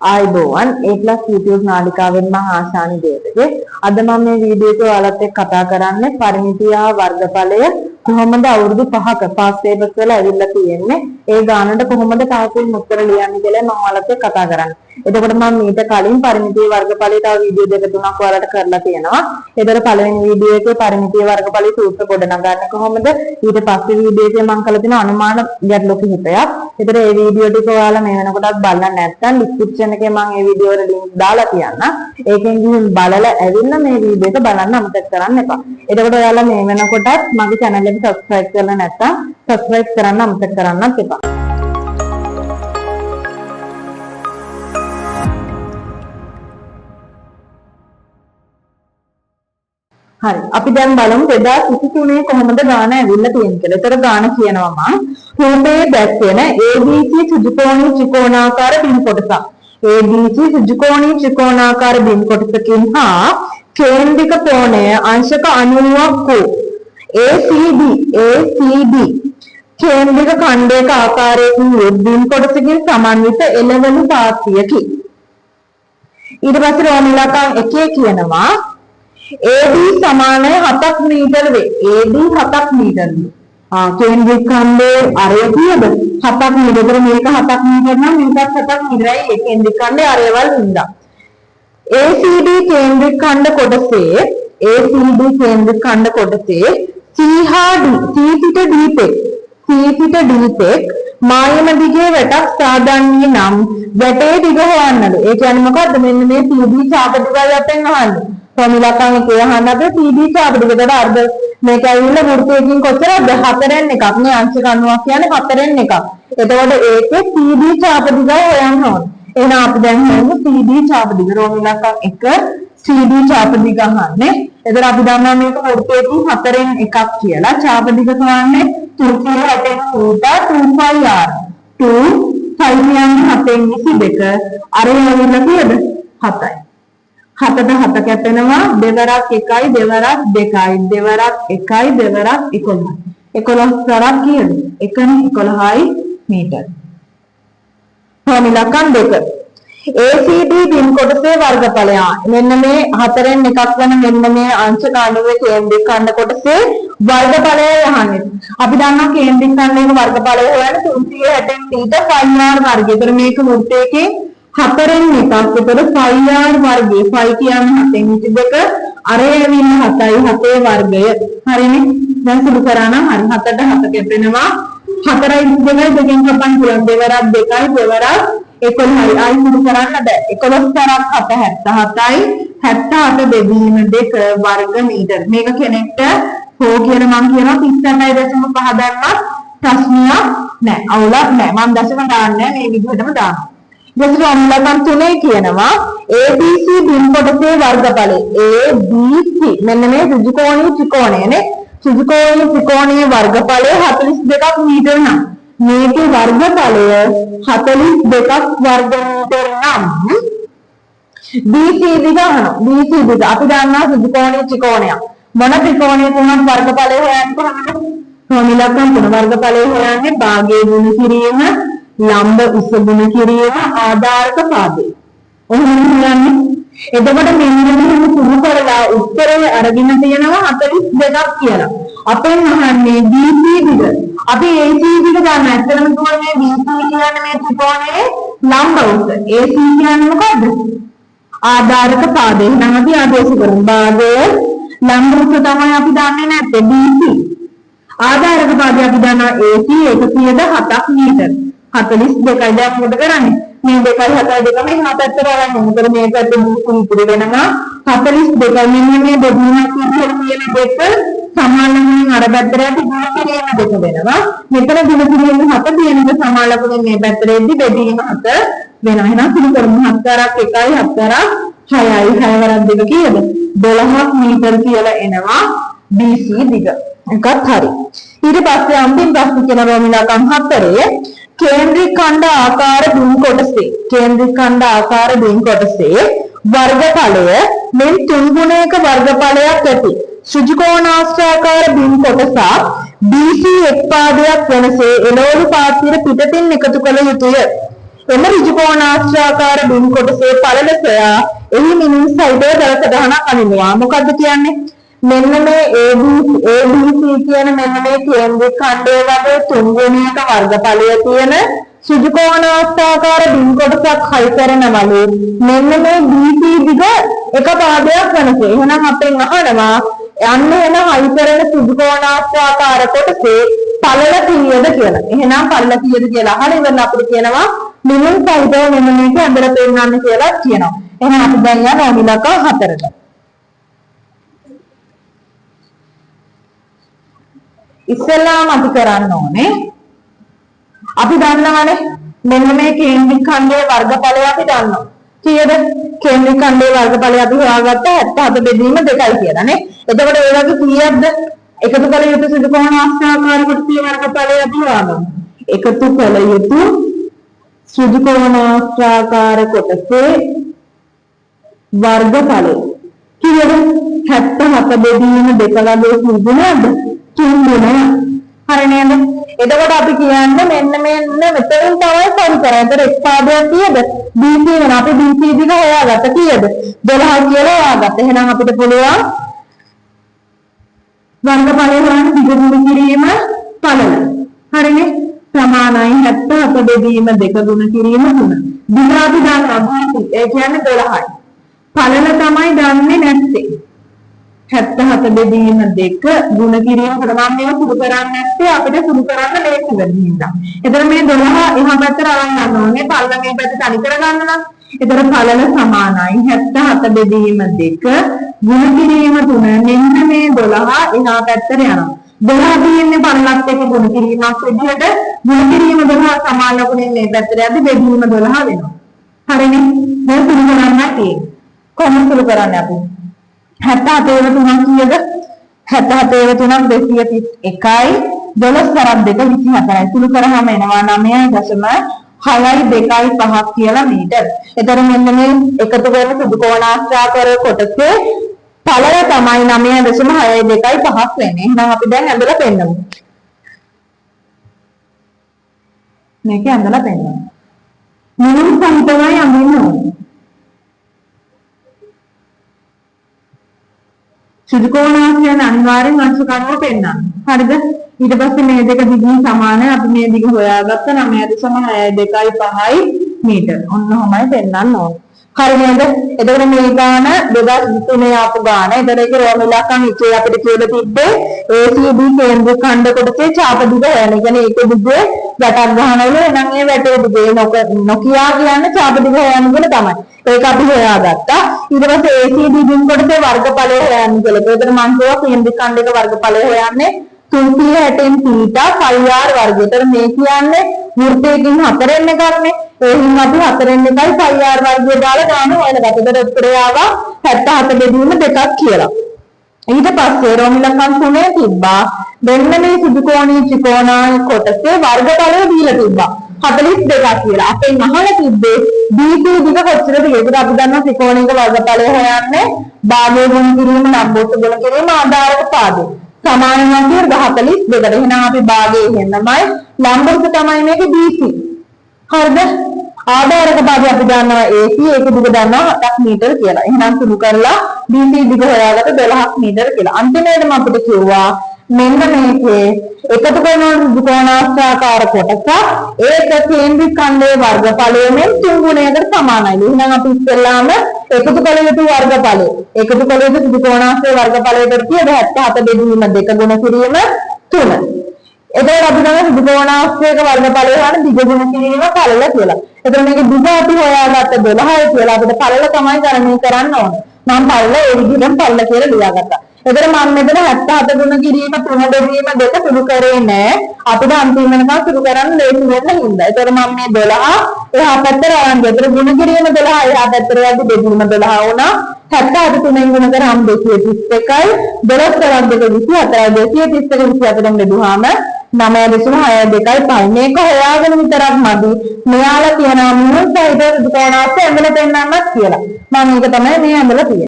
ආයිබෝවන් A+ YouTube නාලිකාවෙන් මම ආශානි දේවගේ අද මම මේ වීඩියෝ එක ඔයාලත් එක්ක කතා කරන්නේ පරිමිතිය වර්ගඵලය කොහොමද අවුරුදු 5ක පාස් පේපර්ස් වල ඇවිල්ලා තියෙන්නේ ඒ ගානට කොහොමද තාපුල් උත්තර ලියන්නේ කියලා මම ඔයාලත් එක්ක කතා කරන්නේ. එතකොට මම මීට කලින් පරිමිතිය වර්ගඵලය තව වීඩියෝ දෙක තුනක් ඔයාලට කරලා තියෙනවා. ඒතර පළවෙනි වීඩියෝ එකේ පරිමිතිය වර්ගඵලයේ සූත්‍ර ගොඩනගන්නේ කොහොමද? ඊට පස්සේ වීඩියෝ එකේ මම කළ තියෙන අනුමාන ගැටලු කිහිපයක්. ඒතර මේ වීඩියෝ ටික ඔයාලා මේ වෙනකොටත් බලන්න නැත්නම් ඩිස්ක්‍රිප්ෂන් එකේ මම මේ වීඩියෝ වල ලින්ක් දාලා තියන්නම්. ඒකෙන් ගිහින් බලලා ඇවිල්ලා මේ වීඩියෝ එක බලන්න අමතක කරන්න එපා. එතකොට ඔයාලා මේ වෙනකොටත් මගේ channel එක subscribe කරලා නැත්නම් subscribe කරන්න අමතක කරන්නත් එපා. හරි අපි දැන් බලමු 2023 කොහොමද ගාන ඇවිල්ලා තියෙන්නේ කියලා. ඒතර ගාන කියනවා මම රූපයේ දැක්වෙන ABC සුජුකෝණී ත්‍රිකෝණාකාර බිම් කොටසක්. ABC සුජුකෝණී ත්‍රිකෝණාකාර බිම් කොටසකින් හා කේන්ද්‍රික කෝණය අංශක 90ක් වූ ACD කේන්ද්‍රික ඛණ්ඩයක ආකාරයකින් බිම් කොටසකින් සමන්විත එළවලු පාත්‍යකි. ඊට පස්සේ රෝමිලකම් එකේ කියනවා AD සමානය 7ක් මීටර වේ. AD 7ක් මීටර වේ. කේන්ද්‍රික ඛණ්ඩයේ අරය කීයද? 7ක් මීටර. මේක 7ක් මීටර නම් මේකත් 7ක් මීටරයි. ඒ කේන්ද්‍රික ඛණ්ඩයේ අරයවල් හින්දා. ACD කේන්ද්‍රික ඛණ්ඩ කොටසේ C හා D C සිට D තෙක් මායම දිගේ වැටක් සාදන්නේ නම් වැටේ දිග හොයන්නලු. ඒ කියන්නේ මොකද්ද? මෙන්න මේ CD ඡාප දිගය යටෙන් අහන්නේ. ෆෝමියුලාකම් එකේ අහන්න අපි CD ඡාප දිගට අර්ධ මේක ඇවිල්ලා වෘත්තයකින් කොච්චරද? 4න් එකක්. මේ අංශක 90ක් කියන්නේ 4න් එකක්. එතකොට ඒකේ CD ඡාප දිගය හොයන්න ඕනේ. එහෙනම් අපි දැන් හොයමු CD ඡාප දිග. රෝමියුලාකම් එක CD ඡාප දිග අහන්නේ. එතකොට අපි දන්නවා මේක වෘත්තයකින් 4න් එකක් කියලා. ඡාප දිග කියන්නේ 2πr 2 5 7න් 22 අරය ඇවිල්ලා කීයද? 7යි. 7ට 7 කැපෙනවා දෙවරක් 1යි දෙවරක් 2යි දෙවරක් 1යි දෙවරක් 11යි 11 සරක් කීයද? 1යි 11යි මීටර. ෆෝමියුලාකම් 2 ACD බිම් කොටසේ වර්ගඵලය. මෙන්න මේ 4න් එකක් වෙන මෙන්න මේ අංශක 90 කේන්ද්‍රික ඛණ්ඩ කොටසේ වර්ගඵලය යහන්නේ. අපි දන්නවා කේන්ද්‍රික ඛණ්ඩයේ වර්ගඵලය හොයන්න 360න් ඊට 5r වර්ගය. ඒතර මේක වෘත්තයකින් 4න් එකක්. ඒතර 5r වර්ගය 5 කියන්නේ 7න් 22 අරය ඇවිල්ලා 7යි 7 වර්ගය. හරිනේ. දැන් සුළු කරා නම් හරි 7ට 7 කැපෙනවා 4යි 22 දෙකෙන් කපන්න පුළුවන්. දෙවරක් 2යි දෙවරක් 11යි. ආයි සුළු කරන්න බෑ. 11 තරක් 7 77යි 77 බෙදීම 2 වර්ග මීටර. මේක කෙනෙක්ට හෝ කියලා මම කියනවා 38.5 දැම්මත් ප්‍රශ්නයක් නෑ. අවුලක් නෑ. මම දශම දාන්නේ මේ විදිහටම දානවා. ඊට අනුලකම් 3 කියනවා ABC බිම් කොටසේ වර්ගඵලය. ABC මෙන්න මේ ත්‍රිකෝණී ත්‍රිකෝණයනේ. ත්‍රිකෝණී ත්‍රිකෝණයේ වර්ගඵලය 42ක් මීටර නම් මේකේ වර්ගඵලය 42ක් වර්ග මීටර නම් BC දිග අහනවා. BC දිග අපි දන්නවා ත්‍රිකෝණී ත්‍රිකෝණයක්. මොන ත්‍රිකෝණයක වුණත් වර්ගඵලය හොයන්න කොහොමද? ෆෝමියුලාකම් 3 වර්ගඵලය හොයන්නේ භාගයේ ගුණ කිරීම ලම්බ උස ගුණ කිරීම ආධාරක පාදේ. ඔහොම කියන්නේ. එතකොට මෙන්න මෙහෙම පුරු කරලා උත්තරය අරගෙන තියෙනවා 42ක් කියලා. අපෙන් අහන්නේ BC දිග. අපි AC දිග ගන්න. ඇත්තටම කියන්නේ BC කියන්නේ මේ ත්‍රිකෝණයේ ලම්බ උස. AC කියන්නේ මොකද්ද? ආධාරක පාදේ. එහෙනම් අපි ආදේශ කරමු. භාගයේ ලම්බ උස තමයි අපි දන්නේ නැත්තේ BC. ආධාරක පාදේ අපි දන්නවා AC 107ක් මීටර. 42යි දැන් මොකද කරන්නේ? මේ 2යි 7යි දෙක මේ හත පැත්තට අරන් මොකද මේ පැත්තේ මුකුත් ඉතුරු වෙනවා 42 මෙන්න මේ බෙදීමක් විදිහට කියන දෙක සමානලකුණින් අර පැත්තට ගුණ කිරීම දෙක වෙනවා. මෙතන ගුණ කිරීම 7 තියෙනක සමානලකුණින් මේ පැත්තට එද්දි බෙදීම 7 වෙනවා. එහෙනම් සිදු කරමු 7ක් 1යි 7ක් 6යි 6 වරක් දෙක කීයද? 12ක් මීටර කියලා එනවා BC දිග. එකත් හරි. ඊට පස්සේ අන්තිම ප්‍රශ්න කියන රෝමිලකම් 4 කේන්ද්‍රික ඛණ්ඩ ආකාර බිම් කොටසේ වර්ගඵලය මෙන් 3 ගුණයක වර්ගඵලයක් ඇති ත්‍රිකෝණාශ්‍රාකාර බිම් කොටසක් BC එක් පාදයක් වෙනසේ එළවලු පාත්‍ර පිටතින් එකතු කළ යුතුය. එම ඍජු කෝණාශ්‍රාකාර බිම් කොටසේ පළල සොයා එහි මිනිස් සහිතව දල සටහනක් අඳිනවා. මොකද්ද කියන්නේ? මෙන්න මේ ABC කියන මෙන්න මේ කේන්ද්‍රික ඛණ්ඩය වගේ තුන් ගුණයක වර්ගඵලය තියෙන ඍජු කෝණාශ්‍රාකාර බිම් කොටසක් හයි කරනවලු මෙන්න මේ BC දිග එක පාදයක් වෙනස. එහෙනම් අපෙන් අහනවා යන්න එන හයි කරන ඍජු කෝණාශ්‍රාකාර කොටසේ පළල කීයද කියලා. එහෙනම් පළල කීයද කියලා අහලා ඉවරලා අපිට කියනවා මිනිස් සහිතව මෙන්න මේක ඇඳලා පෙන්නන්න කියලා කියනවා. එහෙනම් අපි දැන් යනවා ඉලක්ක 4ට. ඉස්සෙල්ලාම අපි කරන්න ඕනේ අපි දන්නවනේ මෙන්න මේ කේන්ද්‍රික ඛණ්ඩයේ වර්ගඵලය අපි දන්නවා. කීයද? කේන්ද්‍රික ඛණ්ඩයේ වර්ගඵලය අපි හොයාගත්ත 77 බෙදීම 2යි කියලා නේ. එතකොට ඒ වගේ කීයක්ද? එකතු කළ යුතු ඍජු කෝණාශ්‍රාකාර කොටසේ වර්ගඵලය අපි හොයාගමු. එකතු කළ යුතු ඍජු කෝණාශ්‍රාකාර කොටසේ වර්ගඵලය කීයද? 77 බෙදීම 2 වගේ සුදුනද? 3 ගුණය. හරි නේද? එතකොට අපි කියන්නේ මෙන්න මෙතනින් තමයි පරි කරන්නේ. ඒතර එක් පාදයක් කීයද? BC වෙන අපි BC දිග හොයාගත්ත කීයද? 12 කියලා හොයාගත්ත. එහෙනම් අපිට පුළුවන් වර්ගඵලය හොයන්න දිග ගුණ කිරීම පළල. හරිනේ? සමානයි 77 බෙදීම 2 ගුණ කිරීම 3. දිග අපි දන්නවා BC. ඒ කියන්නේ 12යි. පළල තමයි දන්නේ නැත්තේ. 77 බෙදීම 2 ගුණ කිරීමකට මම මේක සුදු කරන්නේ නැත්තේ අපිට සුදු කරන්න ලේසි වෙනවා. එතන මේ 12 එහා පැත්තට අරන් යන්න ඕනේ. පළල මේ පැත්තට අනි කර ගන්න නම්. එතන පළල සමානයි 77 බෙදීම 2 ගුණ කිරීම 3. මෙන්න මේ 12 එහා පැත්තට යනවා. 12 තියෙන්නේ පළලත් එක්ක ගුණ කිරීමක් විදිහට ගුණ කිරීම 12 සමාන ලකුණෙන් මේ පැත්තට යද්දි බෙදීම 12 වෙනවා. හරිනේ? දැන් සුදු කරන්න තියෙන්නේ. කොහොමද සුදු කරන්නේ අපි? 77 3 කීයද? 77 3 231යි 12 තරම් 2 24යි. සුළු කරාම එනවා 9.625 කියලා මීටර. එතකොට මෙන්න මේ එකතු කරන සුදු කෝණාශ්‍රාකාර කොටසේ පළල තමයි 9.625 වෙන්නේ. එහෙනම් අපි දැන් ඇඳලා පෙන්නමු. මේක ඇඳලා පෙන්නමු. මුලින් සම්පූර්ණයි අඳින්න ඕනේ. ඍජු කෝණාශ්‍රයන් අනිවාර්යෙන් අංශකණුව පෙන්නන්න. හරිද? ඊට පස්සේ මේ දෙක දිගින් සමානයි. අපි මේ දිග හොයාගත්ත 9.625 මීටර. ඔන්න ඔහමයි පෙන්නන්න ඕනේ. හරි නේද? එතකොට මේ ගාන 2003 ආපු ගාන. එතකොට ඒක රෝම ඉලක්කම් ඉච්චේ අපිට කියලා තිබ්බේ ACB කේන්ද්‍රික ඛණ්ඩ කොටසේ ඡාප දිග හොයන. ඒ කියන්නේ ඒක දිගේ වැටක් ගන්නවල එහෙනම් ඒ වැටේ දිගේ නොකියා කියන්නේ ඡාප දිග හොයන්න කියලා තමයි. ඒක අපි හොයාගත්තා. ඊට පස්සේ ACB බිම් කොටසේ වර්ගඵලය හොයන්න කියලා. ඒකට මම කියවා කේන්ද්‍රික ඛණ්ඩයක වර්ගඵලය හොයන්නේ 360 θ πr වර්ගය. ඒතර මේ කියන්නේ වෘත්තයකින් 4න් එකක්නේ. ඒ හින්දා අපි 4න් එකයි πr වර්ගය දාලා ගන්න හොයනකට. ඒතර උත්තරය ආවා 77 බෙදීම 2ක් කියලා. ඊට පස්සේ රෝම ඉලක්කම් 3 තිබ්බා. මෙන්න මේ සුදු කෝණී ත්‍රිකෝණාය කොටසේ වර්ගඵලය දීලා තිබ්බා. 42ක් කියලා. අපෙන් අහලා තිබ්බේ BC දිග කොච්චරද කියලා. ඒක අපි දන්නවා ත්‍රිකෝණයක වර්ගඵලය හොයන්නේ භාගය ගුණ කිරීම ලම්බෝත් ගුණ කිරීම ආධාරක පාදේ. සමාන වශයෙන් 42කට. එහෙනම් අපි භාගයේ හෙන්නමයි ලම්බෝත් තමයි මේක BC. හරිද? ආධාරක පාදේ අපි දන්නවා AC ඒක දිග දන්නවා 7ක් මීටර කියලා. එහෙනම් සුළු කරලා BC දිග හොයාගත්ත 12ක් මීටර කියලා. අන්තිමේටම අපිට කිව්වා මෙන්න මේකේ එකතු කරන ඍජු කෝණාශ්‍රාකාර කොටස ඒක කේන්ද්‍රික ඛණ්ඩයේ වර්ගඵලයෙන් 3 ගුණයකට සමානයි. එහෙනම් අපි ඉස්සෙල්ලාම එකතු කළ යුතු වර්ගඵලය. එකතු කළ යුතු ඍජු කෝණාශ්‍රයේ වර්ගඵලයට කිය 77 බෙදීම 2 ගුණ කිරීම 3. එතකොට අපි තමයි ඍජු කෝණාශ්‍රයක වර්ගඵලය හොයන දිග ගුණ කිරීම පළල කියලා. එතකොට මේක දිග අපි හොයාගත්ත 12යි කියලා අපිට පළල තමයි ගණනය කරන්න ඕනේ. මම පළල ඒ විදිහෙන් පළල කියලා ලියාගත්තා. එතකොට මම මෙතන 77 ගුණ කිරීම 3 බෙදීම 2 සුළු කරේ නෑ. අපිට අන්තිම වෙනකන් සුළු කරන්න ලේසි වෙන්න හින්දා. එතකොට මම මේ 12 එහා පැත්තට අරන් ගියා. එතකොට ගුණ කිරීම 12 එහා පැත්තට යද්දි බෙදීම 12 වුණා. 77 3ෙන් ගුණ කරාම 231යි 12 කරන් 224යි 231 24ෙන් බෙදුවාම 9.62යි. මේක හොයාගෙන විතරක් මදි. මෙයාලා කියනවා මුල් සයිඩ් ඍජු කෝණාශ්‍රය ඇඳලා පෙන්නන්නත් කියලා. මම මේක තමයි මේ ඇඳලා තියෙන්නේ.